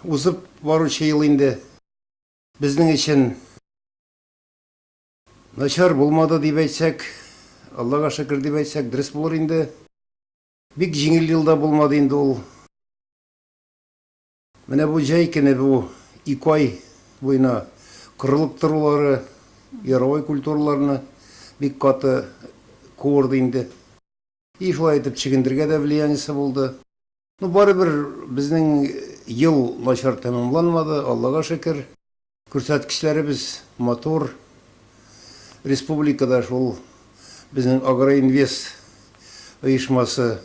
узып баручы ел инде безнең өчен начар булмады дип әйтсәк, Аллага шөкер дип әйтсәк, дөрес булыр инде. Бик җиңел елда булмады инде ул. Менә бу җәй көне бу 2 ай буена кырылып торулары, яровой культураларны бик каты куырды инде. И шулай итеп чигендергә дә влияниесе булды. Ну, барыбер безнең ел начар тәмамланмады, Аллага шөкер. Күрсәткечләребез матур. Республикада шул безнең Агроинвест оешмасы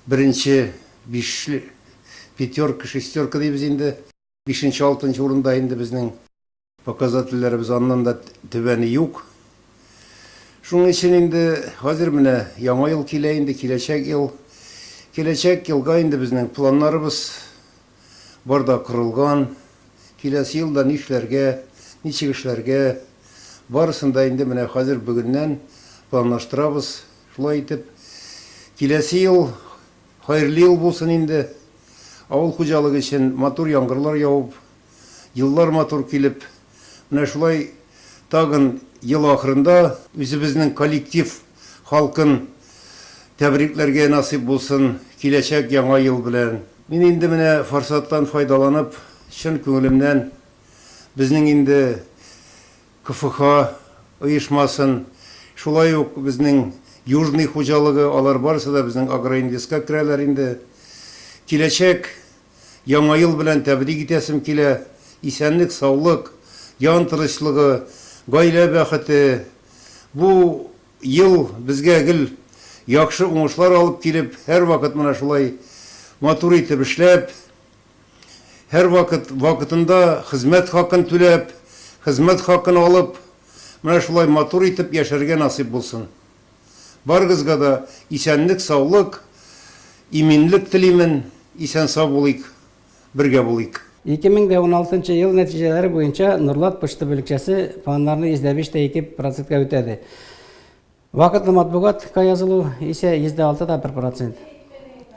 беренче 5 пятерка, шестерка дибез инде. 5-6 урында инде безнең показательләребез, аннан да түбәне юк. Шуның өчен инде хәзер менә яңа ел килә инде, киләчәк ел. Киләчәк елга инде безнең планнарыбыз барда корылган. Киләсе елда нишләргә, ничек эшләргә, барысында инде менә хәзер бүгеннән планлаштырабыз. Шулай итеп, киләсе ел хәерле ел булсын инде. Авыл хуҗалыгы өчен матур яңгырлар явып, еллар матур килеп, менә шулай тагын ел ахырында үзебезнең коллектив халкын тәбрикләргә насыйп булсын киләчәк яңа ел белән. Мин инде менә форсаттан файдаланып, чын күңелемнән безнең инде КФХ оешмасын, шулай ук безнең южный хуҗалыгы, алар барысы да безнең Агроинвестка керәләр инде. Киләчәк яңа ел белән тәбрик итәсем килә. Исәнлек, саулык, ян тырычлыгы, гаилә бәхете. Бу ел безгә гел яхшы уңышлар алып килеп, һәр вакыт менә шулай матур итеп эшләп, һәр вакытында хезмәт хакын түләп, хезмәт хакын алып, менә шулай матур итеп яшәргә насыйп булсын. Барыгызга да исәнлек, саулык, иминлек телимен, исән сау булыйк, бергә булыйк. 2016 ел нәтиҗәләре буенча Нурлат почта бүлекчәсе планнарны %5,2%-ка үтәде. Вакытлы матбугатка язылу исә %6,1%.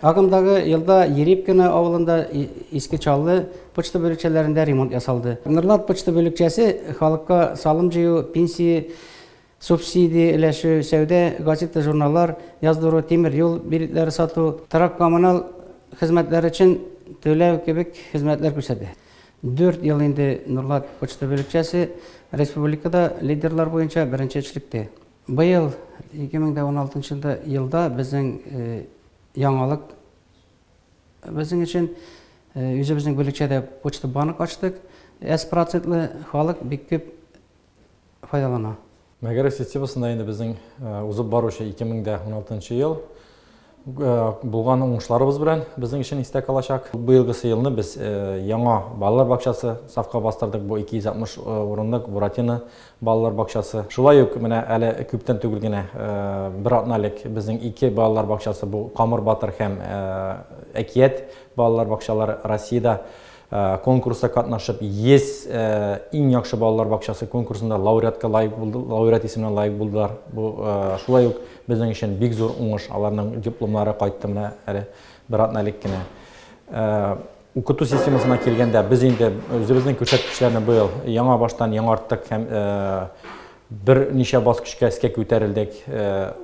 Агымдагы елда Ерепкино авылында иске чаллы почта бүлекчәләрендә ремонт ясалды. Нурлат почта бүлекчәсе халыкка салым җыю, пенсия, субсидия өләшү, сәүдә, газета, журналлар яздыру, тимер юл билетләре сату, торак коммуналь хезмәтләре өчен төләү кебек хезмәтләр күрсәтә. 4 ел инде Нурлат почта бүлекчәсе республикада лидерлар буенча беренчелекте. Быел 2016 елда безнең яңалык безнең өчен үзебезнең бүлекчәдә почта банк ачтык. %% халык бик күп файдалана. Мәгәр системасында инде безнең узып баручы 2016 ел булган уңышларыбыз белән безнең өчен истә калачак. Быелгысы елны без яңа балалар бакчасы сафка бастырдык. Бу 260 урынлык Буратино балалар бакчасы. Шулай ук менә әле күптән түгел генә бер атналык безнең 2 балалар бакчасы, бу Камыр Батыр һәм Әкият балалар бакчалары Россиядә конкурста катнашып, иң яхшы балалар бакчасы конкурсында лауреатка лайык булды, лауреат исеменә лайык булдылар. Бу шулай ук безнең өчен бик зур уңыш. Аларның дипломнары кайтты менә әле бер атналык кенә. Укыту системасына килгәндә без инде үзебезнең күрсәткечләрне быел яңа баштан яңарттык һәм бер ничә баскычка искә күтәрелдек.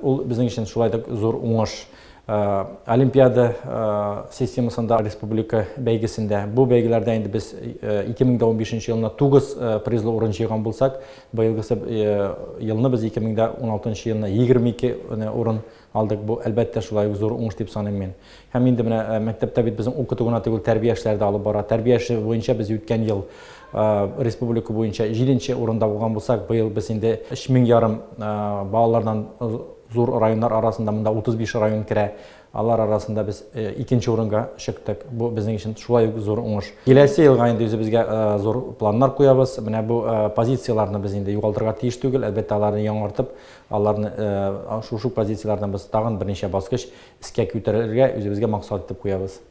Ул безнең өчен шулай да зур уңыш. Олимпиада системасында республика бәйгесендә, бу бәйгеләрдә инде без 2015 елны 9 призлы урын җыйган булсак, быелгысы елны без 2016 елны 22 урын алдык. Бу әлбәттә шулай зур уңыш дип саныйм мин. Һәм инде менә мәктәптә бит безнең укыту гына түгел, тәрбия эшләре дә алып бара. Тәрбия эше буенча без үткән ел республика буенча 7нче урында булган булсак, быел без инде 3500 балалардан зур районнар арасында монда 35 район керә. Алар арасында без 2нче урынга чыктык. Бу безнең өчен шулай зур уңыш. Киләсе елга инде үзебезгә зур планнар куябыз. Менә бу позицияларны без инде югалтырга тиеш түгел. Әлбәттә аларны яңартып, аларны шушы позициялардан без тагын берничә баскыч искә күтәрергә үзебезгә максат итеп куябыз.